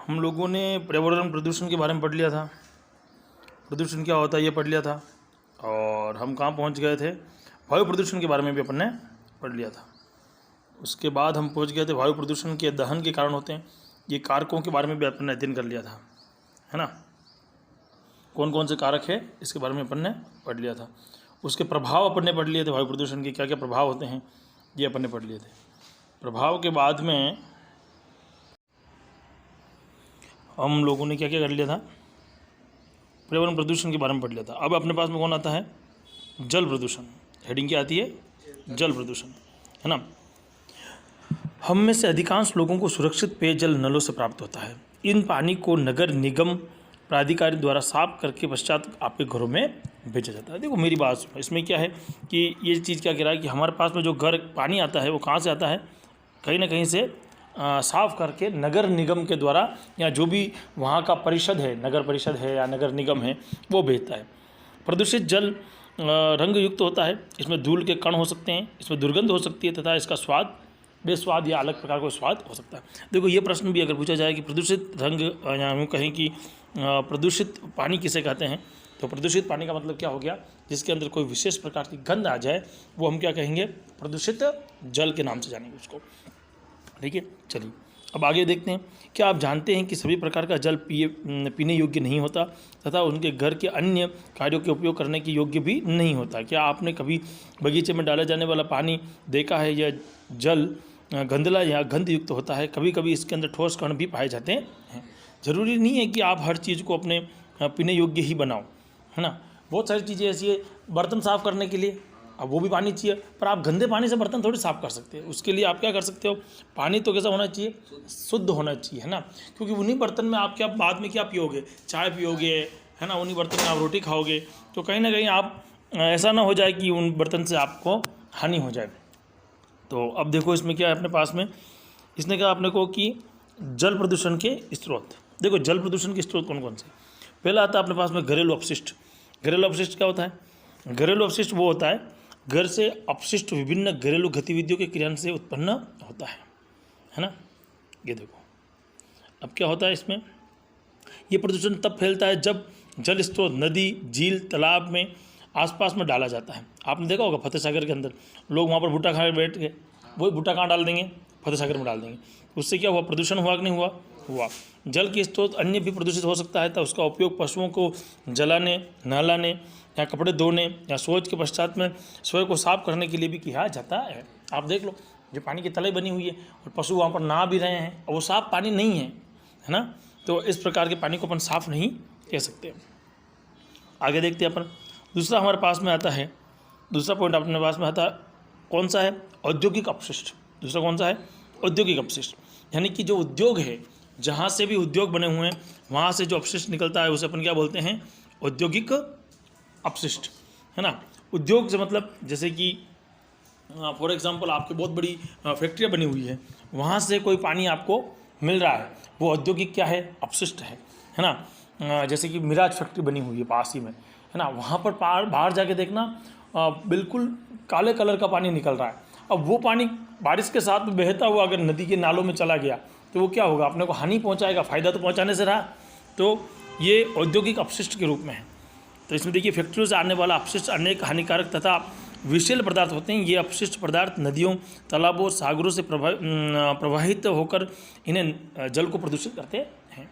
हम लोगों ने पर्यावरण प्रदूषण के बारे में पढ़ लिया था। प्रदूषण क्या होता है ये पढ़ लिया था। और हम कहाँ पहुँच गए थे, वायु प्रदूषण के बारे में भी अपन ने पढ़ लिया था। उसके बाद हम पहुँच गए थे वायु प्रदूषण के दहन के कारण होते हैं, ये कारकों के बारे में भी अपन ने अध्ययन कर लिया था, है ना। कौन कौन से कारक है इसके बारे में अपन ने पढ़ लिया था। उसके प्रभाव अपन ने पढ़ लिए थे, वायु प्रदूषण के क्या क्या प्रभाव होते हैं ये अपन ने पढ़ लिए थे। प्रभाव के बाद में हम लोगों ने क्या क्या कर लिया था, पर्यावरण प्रदूषण के बारे में पढ़ लिया था। अब अपने पास में कौन आता है, जल प्रदूषण। हेडिंग क्या आती है, जल प्रदूषण, है ना। हम में से अधिकांश लोगों को सुरक्षित पेयजल नलों से प्राप्त होता है। इन पानी को नगर निगम प्राधिकारी द्वारा साफ करके पश्चात आपके घरों में भेजा जाता है। देखो मेरी बात सुनो, इसमें क्या है कि ये चीज़ क्या कह रहा है कि हमारे पास में जो घर पानी आता है वो कहाँ से आता है, कहीं ना कहीं से साफ करके नगर निगम के द्वारा, या जो भी वहाँ का परिषद है, नगर परिषद है या नगर निगम है, वो भेजता है। प्रदूषित जल रंग युक्त होता है, इसमें धूल के कण हो सकते हैं, इसमें दुर्गंध हो सकती है तथा इसका स्वाद बेस्वाद या अलग प्रकार का स्वाद हो सकता है। देखो ये प्रश्न भी अगर पूछा जाए कि प्रदूषित रंग, या हम कहें कि प्रदूषित पानी किसे कहते हैं, तो प्रदूषित पानी का मतलब क्या हो गया, जिसके अंदर कोई विशेष प्रकार की गंध आ जाए वो हम क्या कहेंगे, प्रदूषित जल के नाम से जानेंगे उसको। ठीक है, चलिए अब आगे देखते हैं। क्या आप जानते हैं कि सभी प्रकार का जल पीने योग्य नहीं होता तथा उनके घर के अन्य कार्यों के उपयोग करने के योग्य भी नहीं होता। क्या आपने कभी बगीचे में डाला जाने वाला पानी देखा है, यह जल गंदला या गंध युक्त होता है। कभी कभी इसके अंदर ठोस कण भी पाए जाते हैं। ज़रूरी नहीं है कि आप हर चीज़ को अपने पीने योग्य ही बनाओ, है ना। बहुत सारी चीज़ें ऐसी है, बर्तन साफ़ करने के लिए अब वो भी पानी चाहिए, पर आप गंदे पानी से बर्तन थोड़ी साफ़ कर सकते हैं। उसके लिए आप क्या कर सकते हो, पानी तो कैसा होना चाहिए, शुद्ध होना चाहिए, है ना। क्योंकि उन्हीं बर्तन में आप क्या बाद में क्या पियोगे, चाय पियोगे, है ना, उन्हीं बर्तन में आप रोटी खाओगे, तो कहीं ना कहीं आप ऐसा ना हो जाए कि उन बर्तन से आपको हानि हो जाए। तो अब देखो इसमें क्या है अपने पास में, इसने कहा अपने को कि जल प्रदूषण के स्रोत। देखो जल प्रदूषण के स्रोत कौन कौन से, पहला आता है अपने पास में घरेलू अपशिष्ट। घरेलू अपशिष्ट क्या होता है, घरेलू अपशिष्ट वो होता है घर से अपशिष्ट विभिन्न घरेलू गतिविधियों के क्रियान्वयन से उत्पन्न होता है ना। ये देखो अब क्या होता है इसमें, ये प्रदूषण तब फैलता है जब जल स्रोत नदी, झील, तालाब में आसपास में डाला जाता है। आपने देखा होगा फतेह सागर के अंदर लोग वहाँ पर भुट्टा खा बैठ गए, वही भुट्टा कहाँ डाल देंगे, फतेह सागर में डाल देंगे। उससे क्या हुआ, प्रदूषण हुआ कि नहीं हुआ, हुआ। जल के स्रोत अन्य भी प्रदूषित हो सकता है, तो उसका उपयोग पशुओं को जलाने, नहलाने या कपड़े धोने या शौच के पश्चात में स्वयं को साफ करने के लिए भी किया जाता है। आप देख लो जो पानी की तलाई बनी हुई है और पशु वहाँ पर नहा भी रहे हैं और वो साफ पानी नहीं है, है ना। तो इस प्रकार के पानी को अपन साफ नहीं कह सकते। आगे देखते हैं अपन, दूसरा हमारे पास में आता है, दूसरा पॉइंट अपने पास में आता है कौन सा है, औद्योगिक अपशिष्ट। दूसरा कौन सा है, औद्योगिक अपशिष्ट। यानी कि जो उद्योग है, जहाँ से भी उद्योग बने हुए हैं वहाँ से जो अपशिष्ट निकलता है उसे अपन क्या बोलते हैं, औद्योगिक अपशिष्ट, है ना। उद्योग से मतलब जैसे कि फॉर एग्जांपल आपकी बहुत बड़ी फैक्ट्रियाँ बनी हुई है, वहाँ से कोई पानी आपको मिल रहा है, वो औद्योगिक क्या है, अपशिष्ट है ना। जैसे कि मिराज फैक्ट्री बनी हुई है पास ही में, है ना, वहाँ पर बाहर जाके देखना बिल्कुल काले कलर का पानी निकल रहा है। अब वो पानी बारिश के साथ में बहता हुआ अगर नदी के नालों में चला गया तो वो क्या होगा, अपने को हानि पहुँचाएगा, फ़ायदा तो पहुँचाने से रहा। तो ये औद्योगिक अपशिष्ट के रूप में है। तो इसमें देखिए फैक्ट्रियों से आने वाला अपशिष्ट अनेक हानिकारक तथा विषैले पदार्थ होते हैं। ये अपशिष्ट पदार्थ नदियों, तालाबों, सागरों से प्रवाहित होकर इन्हें जल को प्रदूषित करते हैं।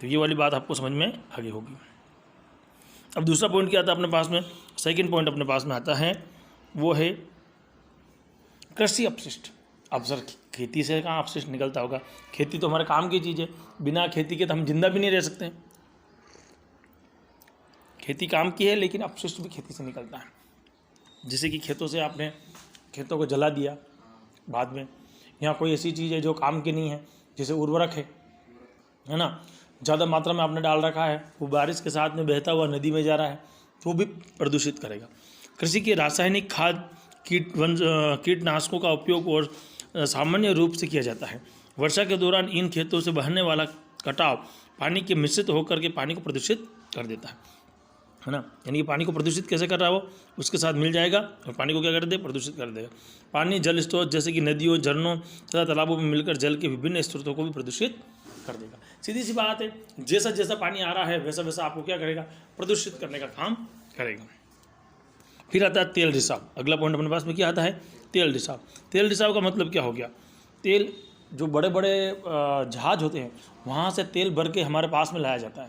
तो ये वाली बात आपको समझ में आगे होगी। अब दूसरा पॉइंट क्या आता है अपने पास में, सेकंड पॉइंट अपने पास में आता है वो है कृषि अपशिष्ट। अब सर खेती से कहाँ अपशिष्ट निकलता होगा, खेती तो हमारे काम की चीज़ है, बिना खेती के तो हम जिंदा भी नहीं रह सकते। खेती काम की है लेकिन अपशिष्ट भी खेती से निकलता है। जैसे कि खेतों से आपने खेतों को जला दिया बाद में, या कोई ऐसी चीज़ है जो काम की नहीं है, जैसे उर्वरक है ना, ज़्यादा मात्रा में आपने डाल रखा है, वो बारिश के साथ में बहता हुआ नदी में जा रहा है तो वो भी प्रदूषित करेगा। कृषि के रासायनिक खाद, कीटनाशकों का उपयोग और सामान्य रूप से किया जाता है। वर्षा के दौरान इन खेतों से बहने वाला कटाव पानी के मिश्रित होकर के पानी को प्रदूषित कर देता है ना। यानी कि पानी को प्रदूषित कैसे कर रहा है वो, उसके साथ मिल जाएगा और पानी को क्या कर दे, प्रदूषित कर देगा। पानी जल स्रोत जैसे कि नदियों, झरनों तथा तालाबों में मिलकर जल के विभिन्न स्रोतों को भी प्रदूषित कर देगा। सीधी सी बात है, जैसा जैसा पानी आ रहा है वैसा वैसा आपको क्या करेगा, प्रदूषित करने का काम करेगा। फिर आता है तेल रिसाव। अगला पॉइंट अपने पास में क्या आता है, तेल रिसाव। तेल रिसाव का मतलब क्या हो गया, तेल जो बड़े बड़े जहाज होते हैं वहाँ से तेल भर के हमारे पास में लाया जाता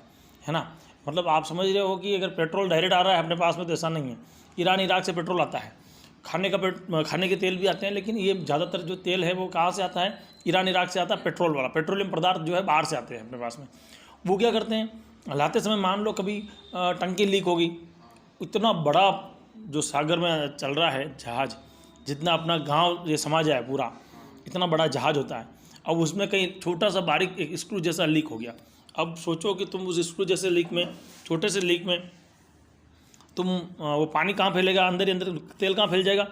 है ना। मतलब आप समझ रहे हो कि अगर पेट्रोल डायरेक्ट आ रहा है अपने पास में तो ऐसा नहीं है। ईरान इराक से पेट्रोल आता है, खाने के तेल भी आते हैं, लेकिन ये ज़्यादातर जो तेल है वो कहाँ से आता है, ईरान इराक से आता है। पेट्रोल वाला पेट्रोलियम पदार्थ जो है बाहर से आते हैं अपने पास में। वो क्या करते हैं, लाते समय मान लो कभी टंकी लीक होगी, इतना बड़ा जो सागर में चल रहा है जहाज, जितना अपना गांव ये समझ है पूरा, इतना बड़ा जहाज होता है। अब उसमें कहीं छोटा सा बारीक एक स्क्रू जैसा लीक हो गया। अब सोचो कि तुम उस स्क्रू जैसे लीक में, छोटे से लीक में तुम वो पानी कहाँ फैलेगा, अंदर ही अंदर तेल कहाँ फैल जाएगा,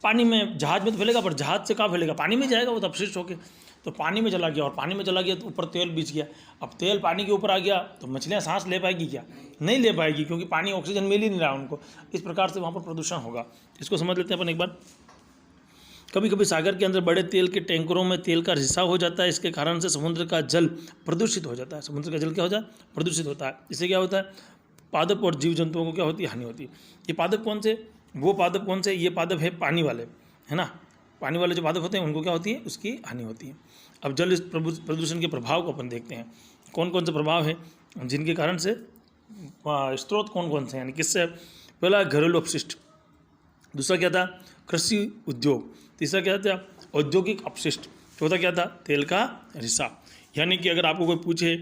पानी में। जहाज में तो फैलेगा पर जहाज से कहाँ फैलेगा, पानी में जाएगा वो तो अपशिष्ट होके। तो पानी में चला गया, और पानी में चला गया तो ऊपर तेल बिछ गया। अब तेल पानी के ऊपर आ गया तो मछलियाँ सांस ले पाएगी क्या, नहीं ले पाएगी, क्योंकि पानी ऑक्सीजन मिल ही नहीं रहा उनको। इस प्रकार से वहाँ पर प्रदूषण होगा। इसको समझ लेते हैं अपन एक बार। कभी कभी सागर के अंदर बड़े तेल के टैंकरों में तेल का रिसाव हो जाता है। इसके कारण से समुद्र का जल प्रदूषित हो जाता है। समुद्र का जल क्या हो जाता है, प्रदूषित होता है। इससे क्या होता है, पादप और जीव जंतुओं को क्या होती है, हानि होती है। ये पादप कौन से, वो पादप कौन से, ये पादप है पानी वाले, है ना। पानी वाले जो पादप होते हैं उनको क्या होती है, उसकी हानि होती है। अब जल प्रदूषण के प्रभाव को अपन देखते हैं, कौन कौन से प्रभाव है जिनके कारण से, स्रोत कौन कौन से, यानी किससे। पहला घरेलू अपशिष्ट, दूसरा क्या था, कृषि उद्योग, तीसरा क्या था, औद्योगिक अपशिष्ट, चौथा क्या था, तेल का रिसाव। यानी कि अगर आपको कोई पूछे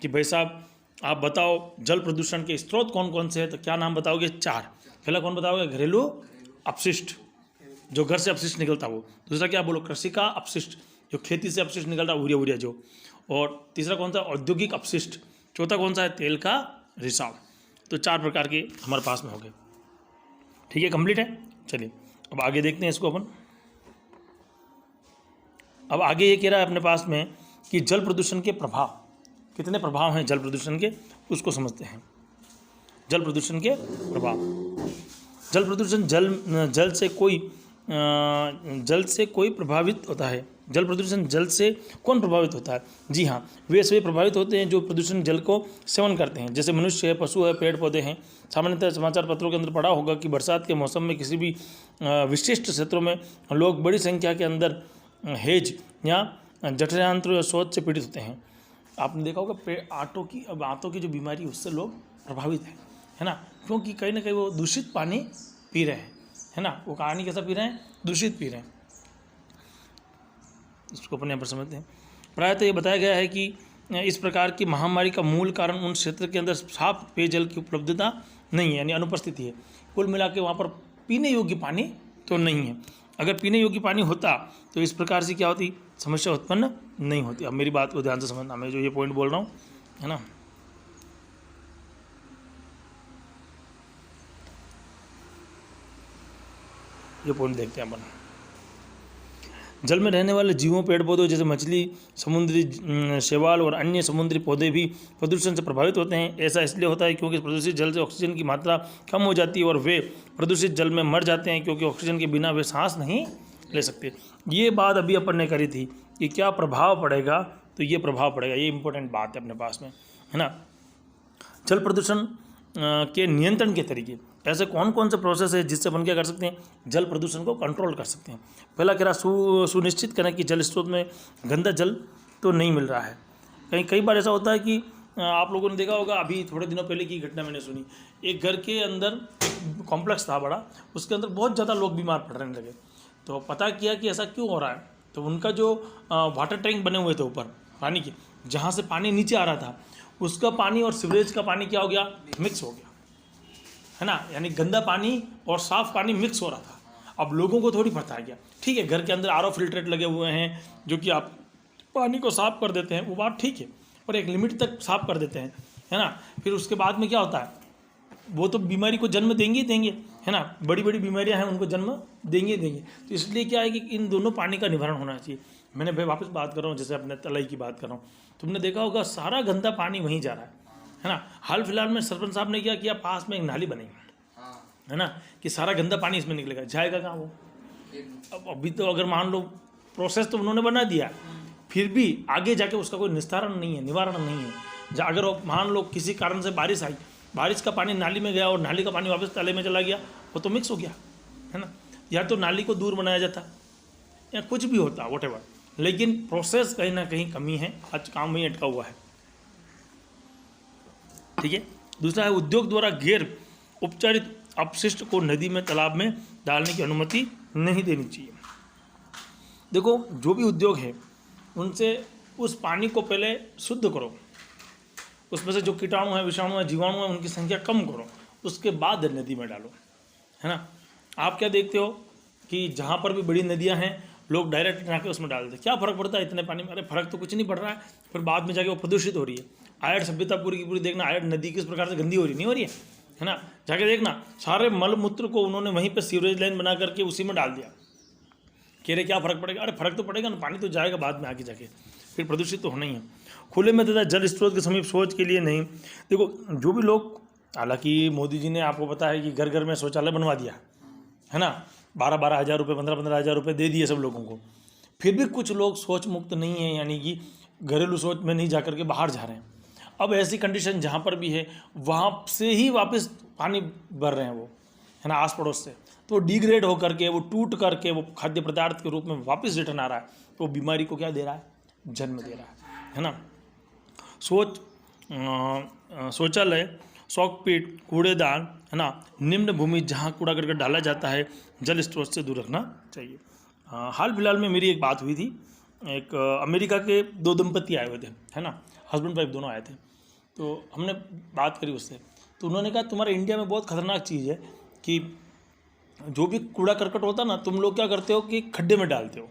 कि भाई साहब आप बताओ जल प्रदूषण के स्रोत कौन कौन से हैं, तो क्या नाम बताओगे, 4। पहला कौन बताओगे, घरेलू अपशिष्ट, जो घर से अपशिष्ट निकलता वो। दूसरा क्या बोलो, कृषि का अपशिष्ट, जो खेती से अपशिष्ट निकलता यूरिया जो। और तीसरा कौन सा, औद्योगिक अपशिष्ट। चौथा कौन सा है, तेल का रिसाव। तो 4 प्रकार के हमारे पास में हो गए। ठीक है, कंप्लीट है। चलिए अब आगे देखते हैं इसको अपन। अब आगे ये कह रहा है अपने पास में कि जल प्रदूषण के प्रभाव, कितने प्रभाव हैं जल प्रदूषण के, उसको समझते हैं। जल प्रदूषण के प्रभाव। जल प्रदूषण जल से कोई प्रभावित होता है। जल प्रदूषण जल से कौन प्रभावित होता है, जी हाँ, वे सभी प्रभावित होते हैं जो प्रदूषण जल को सेवन करते हैं, जैसे मनुष्य है, पशु है, पेड़ पौधे हैं। सामान्यतः समाचार पत्रों के अंदर पढ़ा होगा कि बरसात के मौसम में किसी भी विशिष्ट क्षेत्रों में लोग बड़ी संख्या के अंदर हेज या जठरांत्र या शौच से पीड़ित होते हैं। आपने देखा होगा आंतों की जो बीमारी उससे लोग प्रभावित हैं, है ना, क्योंकि कहीं ना कहीं वो दूषित पानी पी रहे हैं, है ना। वो कहानी कैसा पी रहे हैं, दूषित पी रहे हैं। इसको अपन यहाँ पर समझते हैं। प्रायतः ये बताया गया है कि इस प्रकार की महामारी का मूल कारण उन क्षेत्र के अंदर साफ पेयजल की उपलब्धता नहीं है, यानी अनुपस्थिति है। कुल मिला के वहाँ पर पीने योग्य पानी तो नहीं है। अगर पीने योग्य पानी होता तो इस प्रकार से क्या होती, समस्या उत्पन्न नहीं होती। अब मेरी बात को ध्यान से समझना, मैं जो ये पॉइंट बोल रहा हूँ, है ना। ये पॉइंट देखते हैं अपन। जल में रहने वाले जीवों, पेड़ पौधों जैसे मछली, समुद्री शैवाल और अन्य समुद्री पौधे भी प्रदूषण से प्रभावित होते हैं। ऐसा इसलिए होता है क्योंकि प्रदूषित जल से ऑक्सीजन की मात्रा कम हो जाती है और वे प्रदूषित जल में मर जाते हैं, क्योंकि ऑक्सीजन के बिना वे सांस नहीं ले सकते। ये बात अभी अपन ने करी थी कि क्या प्रभाव पड़ेगा, तो ये प्रभाव पड़ेगा, ये इंपॉर्टेंट बात है अपने पास में, है ना। जल प्रदूषण के नियंत्रण के तरीके, ऐसे कौन कौन से प्रोसेस है जिससे अपन क्या कर सकते हैं, जल प्रदूषण को कंट्रोल कर सकते हैं। पहला कह रहा सुनिश्चित करें कि जल स्रोत में गंदा जल तो नहीं मिल रहा है। कई बार ऐसा होता है कि आप लोगों ने देखा होगा, अभी थोड़े दिनों पहले की घटना मैंने सुनी। एक घर के अंदर कॉम्प्लेक्स था बड़ा, उसके अंदर बहुत ज़्यादा लोग बीमार पड़ने लगे। तो पता किया कि ऐसा क्यों हो रहा है, तो उनका जो वाटर टैंक बने हुए थे ऊपर पानी के, जहाँ से पानी नीचे आ रहा था, उसका पानी और सीवरेज का पानी क्या हो गया, मिक्स हो गया, है ना। यानी गंदा पानी और साफ़ पानी मिक्स हो रहा था। अब लोगों को थोड़ी पता गया, ठीक है, घर के अंदर आरओ फिल्ट्रेट लगे हुए हैं जो कि आप पानी को साफ़ कर देते हैं, वो बात ठीक है, पर एक लिमिट तक साफ़ कर देते हैं, है ना। फिर उसके बाद में क्या होता है, वो तो बीमारी को जन्म देंगे ही देंगे, है ना। बड़ी बड़ी बीमारियां हैं, उनको जन्म देंगे ही देंगे। तो इसलिए क्या है कि इन दोनों पानी का निवारण होना चाहिए। मैंने भाई वापस बात कर रहा हूँ, जैसे अपने तलाई की बात कर रहा हूँ, तुमने देखा होगा सारा गंदा पानी वहीं जा रहा है ना। हाल फिलहाल में सरपंच साहब ने क्या किया, पास में एक नाली बनी, है ना, कि सारा गंदा पानी इसमें निकलेगा, जाएगा कहाँ वो। अब अभी तो अगर मान लो प्रोसेस तो उन्होंने बना दिया, फिर भी आगे जाके उसका कोई निस्तारण नहीं है, निवारण नहीं है। अगर मान लो किसी कारण से बारिश आई, बारिश का पानी नाली में गया और नाली का पानी वापस ताले में चला गया, वो तो मिक्स हो गया, है ना। या तो नाली को दूर बनाया जाता या कुछ भी होता, व्हाटएवर, लेकिन प्रोसेस कहीं ना कहीं कमी है, आज काम वहीं अटका हुआ है। ठीक है। दूसरा है उद्योग द्वारा गैर उपचारित अपशिष्ट को नदी में, तालाब में डालने की अनुमति नहीं देनी चाहिए। देखो जो भी उद्योग है उनसे उस पानी को पहले शुद्ध करो, उसमें से जो कीटाणु है, विषाणु है, जीवाणु है, उनकी संख्या कम करो, उसके बाद नदी में डालो, है ना। आप क्या देखते हो कि जहाँ पर भी बड़ी नदियाँ हैं लोग डायरेक्ट जाके उसमें डाल देते, क्या फ़र्क पड़ता है इतने पानी में? अरे फ़र्क तो कुछ नहीं पड़ रहा है, फिर बाद में जाके वो प्रदूषित हो रही है। आयड सभ्यता पूरी की पूरी देखना, आयड नदी किस प्रकार से गंदी हो रही, नहीं हो रही है ना। जाके देखना सारे मल मूत्र को उन्होंने वहीं पर सीवरेज लाइन बना करके उसी में डाल दिया। कह रहे क्या फ़र्क पड़ेगा? अरे फ़र्क तो पड़ेगा ना, पानी तो जाएगा बाद में आगे जाके, फिर प्रदूषित तो होना ही है। खुले में तथा जल स्रोत के समीप शौच के लिए नहीं। देखो जो भी लोग, हालांकि मोदी जी ने आपको पता है कि घर घर में शौचालय बनवा दिया, है ना, 12-12 हज़ार रुपये, 15-15 हज़ार रुपये दे दिए सब लोगों को, फिर भी कुछ लोग शौच मुक्त नहीं है, यानी कि घरेलू शौच में नहीं जा करके बाहर जा रहे हैं। अब ऐसी कंडीशन जहाँ पर भी है वहाँ से ही वापस पानी भर रहे हैं वो, है ना, आस पड़ोस से, तो डिग्रेड होकर के, वो टूट करके वो खाद्य पदार्थ के रूप में वापस रिटर्न आ रहा है, तो बीमारी को क्या दे रहा है? जन्म दे रहा है ना। शौचालय, शौकपीट, कूड़ेदान, है ना, निम्न भूमि जहाँ कूड़ा करकट डाला जाता है, जल स्रोत से दूर रखना चाहिए। हाल फिलहाल में मेरी एक बात हुई थी, एक अमेरिका के 2 दंपति आए हुए थे, है ना, हस्बैंड वाइफ दोनों आए थे, तो हमने बात करी उससे, तो उन्होंने कहा तुम्हारे इंडिया में बहुत खतरनाक चीज़ है कि जो भी कूड़ा करकट होता ना, तुम लोग क्या करते हो कि खड्डे में डालते हो।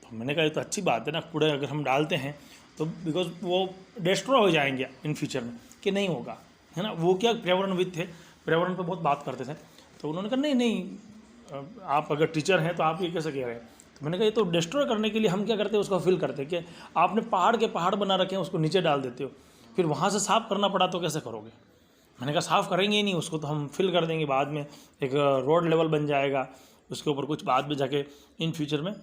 तो मैंने कहा ये तो अच्छी बात है ना, कूड़ा अगर हम डालते हैं तो बिकॉज वो डिस्ट्रॉय हो जाएंगे इन फ्यूचर में, कि नहीं होगा, है ना। वो क्या पर्यावरणविद थे, पर्यावरण पर बहुत बात करते थे, तो उन्होंने कहा नहीं, आप अगर टीचर हैं तो आप ये कैसे कह रहे हैं। तो मैंने कहा ये तो डिस्ट्रॉय करने के लिए हम क्या करते हैं, उसको फिल करते हैं, कि आपने पहाड़ के पहाड़ बना रखे हैं, उसको नीचे डाल देते हो, फिर वहाँ से साफ़ करना पड़ा तो कैसे करोगे। मैंने कहा साफ़ करेंगे ही नहीं, उसको तो हम फिल कर देंगे, बाद में एक रोड लेवल बन जाएगा, उसके ऊपर कुछ बाद में जाके इन फ्यूचर में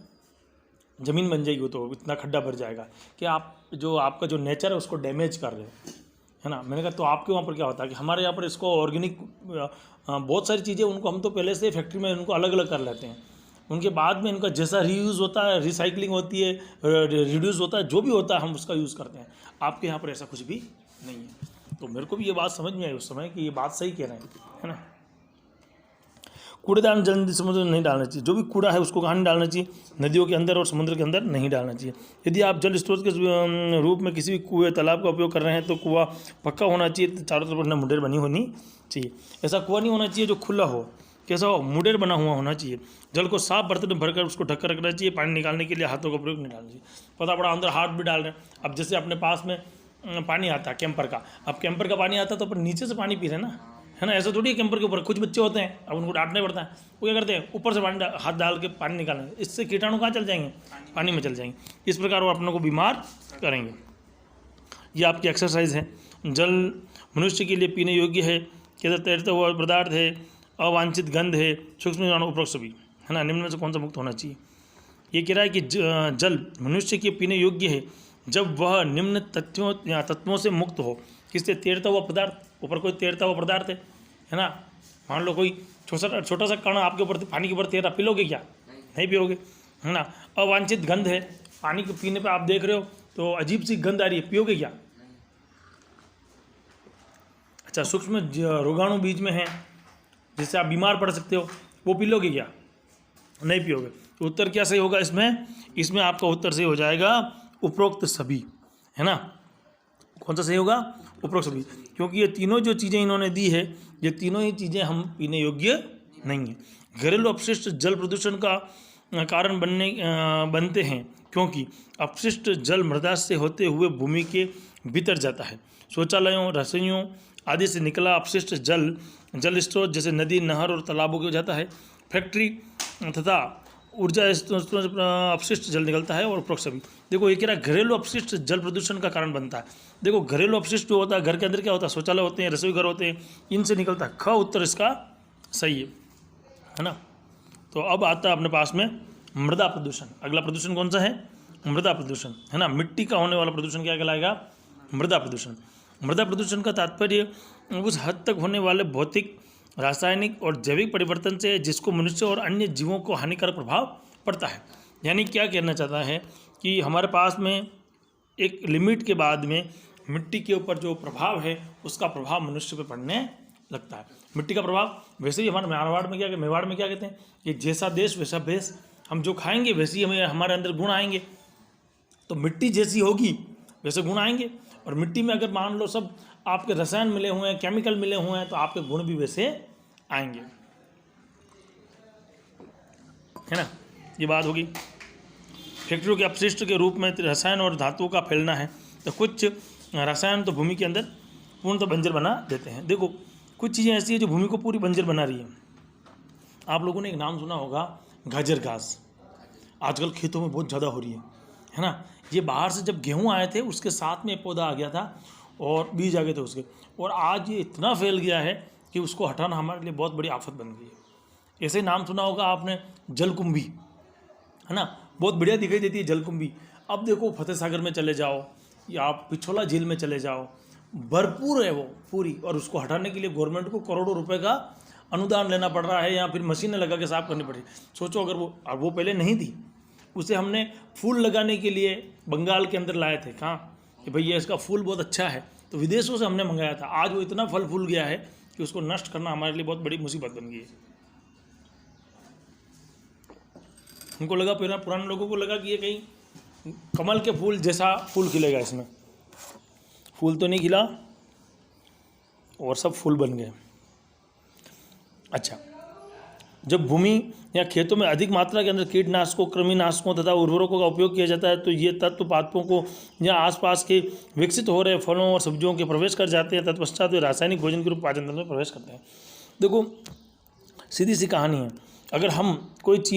ज़मीन बन जाएगी, तो इतना खड्डा भर जाएगा कि आप जो आपका जो नेचर है उसको डैमेज कर रहे हो, है ना। मैंने कहा तो आपके वहाँ पर क्या होता है कि हमारे यहाँ पर इसको ऑर्गेनिक बहुत सारी चीज़ें उनको हम तो पहले से फैक्ट्री में उनको अलग अलग कर लेते हैं, उनके बाद में इनका जैसा रीयूज़ होता है, रिसाइकलिंग होती है, रिड्यूस होता है, जो भी होता है हम उसका यूज़ करते हैं। आपके यहाँ पर ऐसा कुछ भी नहीं है। तो मेरे को भी ये बात समझ में आई उस समय कि ये बात सही कह रहे हैं, है ना। कूड़ेदान जल समुद्र में नहीं डालना चाहिए, जो भी कूड़ा है उसको कहाँ नहीं डालना चाहिए, नदियों के अंदर और समुद्र के अंदर नहीं डालना चाहिए। यदि आप जल स्रोत के रूप में किसी भी कुएं तालाब का उपयोग कर रहे हैं तो कुआं पक्का होना चाहिए, चारों तरफ मुंडेर बनी होनी चाहिए। ऐसा कुआं नहीं होना चाहिए जो खुला हो, कैसा हो, मुंडेर बना हुआ होना चाहिए। जल को साफ बर्तन में भरकर उसको ढककर रखना चाहिए, पानी निकालने के लिए हाथों का प्रयोग नहीं डालना चाहिए। पता पड़ा अंदर हाथ भी डाल रहे हैं। अब जैसे अपने पास में पानी आता है कैंपर का, अब कैंपर का पानी आता है तो अपन नीचे से पानी पी रहे हैं ना, है ना। ऐसा थोड़ी है कैंपर के ऊपर, कुछ बच्चे होते हैं अब उनको डांटना पड़ता है, वो क्या करते हैं ऊपर से पानी हाथ डाल के पानी निकालेंगे, इससे कीटाणु कहाँ चल जाएंगे, पानी में चल जाएंगे। इस प्रकार वो अपने को बीमार करेंगे। ये आपकी एक्सरसाइज है। जल मनुष्य के लिए पीने योग्य है, कैसे तैरता हुआ पदार्थ है, अवांछित गंध है, सूक्ष्म जीवाणु उपरोक्त सभी, है ना। निम्न में से कौन सा मुक्त होना चाहिए। ये कह रहा है कि जल मनुष्य के पीने योग्य है जब वह निम्न तत्वों से मुक्त हो। किससे? तैरता हुआ पदार्थ, ऊपर कोई तैरता हुआ पदार्थ है ना, मान लो कोई छोटा सा कण आपके ऊपर पानी के ऊपर तैर रहा, पी लोगे क्या? नहीं पियोगे, है ना। अवांछित गंध है, पानी को पीने पे आप देख रहे हो तो अजीब सी गंध आ रही है, पियोगे क्या? अच्छा, सूक्ष्म रोगाणु बीज में है जिससे आप बीमार पड़ सकते हो, वो पी लोगे क्या? नहीं पियोगे। तो उत्तर क्या सही होगा इसमें आपका उत्तर सही हो जाएगा उपरोक्त सभी, है ना। कौन सा सही होगा? उपरोक्त सभी, क्योंकि ये तीनों जो चीज़ें इन्होंने दी है, ये तीनों ही चीज़ें हम पीने योग्य नहीं है। घरेलू अपशिष्ट जल प्रदूषण का कारण बनते हैं क्योंकि अपशिष्ट जल मृदा से होते हुए भूमि के भीतर जाता है। शौचालयों, रसोइयों आदि से निकला अपशिष्ट जल स्रोत जैसे नदी, नहर और तालाबों को जाता है। फैक्ट्री तथा ऊर्जा अपशिष्ट जल निकलता है और उपरोक्त सभी। देखो ये कह रहा है घरेलू अपशिष्ट जल प्रदूषण का कारण बनता है। देखो घरेलू अपशिष्ट जो होता है, घर के अंदर क्या होता है, शौचालय होते हैं, रसोई घर होते हैं, इनसे निकलता है। ख उत्तर इसका सही है ना। तो अब आता है अपने पास में मृदा प्रदूषण। अगला प्रदूषण कौन सा है? मृदा प्रदूषण, है ना। मिट्टी का होने वाला प्रदूषण क्या कहलाएगा? मृदा प्रदूषण। मृदा प्रदूषण का तात्पर्य उस हद तक होने वाले भौतिक, रासायनिक और जैविक परिवर्तन से जिसको मनुष्य और अन्य जीवों को हानिकारक प्रभाव पड़ता है। यानी क्या कहना चाहता है कि हमारे पास में एक लिमिट के बाद में मिट्टी के ऊपर जो प्रभाव है उसका प्रभाव मनुष्य पे पड़ने लगता है। मिट्टी का प्रभाव वैसे ही हमारे मेवाड़ में क्या कहते हैं कि जैसा देश वैसा भेष। हम जो खाएंगे वैसे ही हमारे अंदर गुण आएंगे। तो मिट्टी जैसी होगी वैसे गुण आएंगे। और मिट्टी में अगर मान लो सब आपके रसायन मिले हुए हैं, केमिकल मिले हुए हैं, तो आपके गुण भी वैसे आएंगे, है ना। ये बात होगी। फैक्ट्रियों के अपशिष्ट के रूप में रसायन और धातुओं का फैलना है। तो कुछ रसायन तो भूमि के अंदर पूर्णतः बंजर बना देते हैं। देखो कुछ चीज़ें ऐसी है जो भूमि को पूरी बंजर बना रही है। आप लोगों ने एक नाम सुना होगा, गाजर घास। आजकल खेतों में बहुत ज़्यादा हो रही है ना। ये बाहर से जब गेहूँ आए थे उसके साथ में पौधा आ गया था और बीज आ गए थे उसके, और आज ये इतना फैल गया है कि उसको हटाना हमारे लिए बहुत बड़ी आफत बन गई है। ऐसे नाम सुना होगा आपने, जलकुंभी, है ना। बहुत बढ़िया दिखाई देती है जलकुंभी। अब देखो फतेह सागर में चले जाओ या आप पिछोला झील में चले जाओ, भरपूर है वो पूरी, और उसको हटाने के लिए गवर्नमेंट को करोड़ों रुपए का अनुदान लेना पड़ रहा है या फिर मशीनें लगा के साफ करनी पड़ रही है। सोचो अगर वो पहले नहीं थी, उसे हमने फूल लगाने के लिए बंगाल के अंदर लाए थे, कहाँ कि भैया इसका फूल बहुत अच्छा है, तो विदेशों से हमने मंगाया था। आज वो इतना फल फूल गया है कि उसको नष्ट करना हमारे लिए बहुत बड़ी मुसीबत बन गई है। उनको लगा, पुराने लोगों को लगा कि ये कहीं कमल के फूल जैसा फूल खिलेगा, इसमें फूल तो नहीं खिला और सब फूल बन गए। अच्छा, जब भूमि या खेतों में अधिक मात्रा के अंदर कीटनाशकों, कृमिनाशकों तथा उर्वरकों का उपयोग किया जाता है तो ये तत्व पादपों को या आसपास के विकसित हो रहे फलों और सब्जियों के प्रवेश कर जाते हैं। तत्पश्चात वे रासायनिक भोजन के रूप पाचन तंत्र में प्रवेश करते हैं। देखो सीधी सी कहानी है, अगर हम कोई चीज़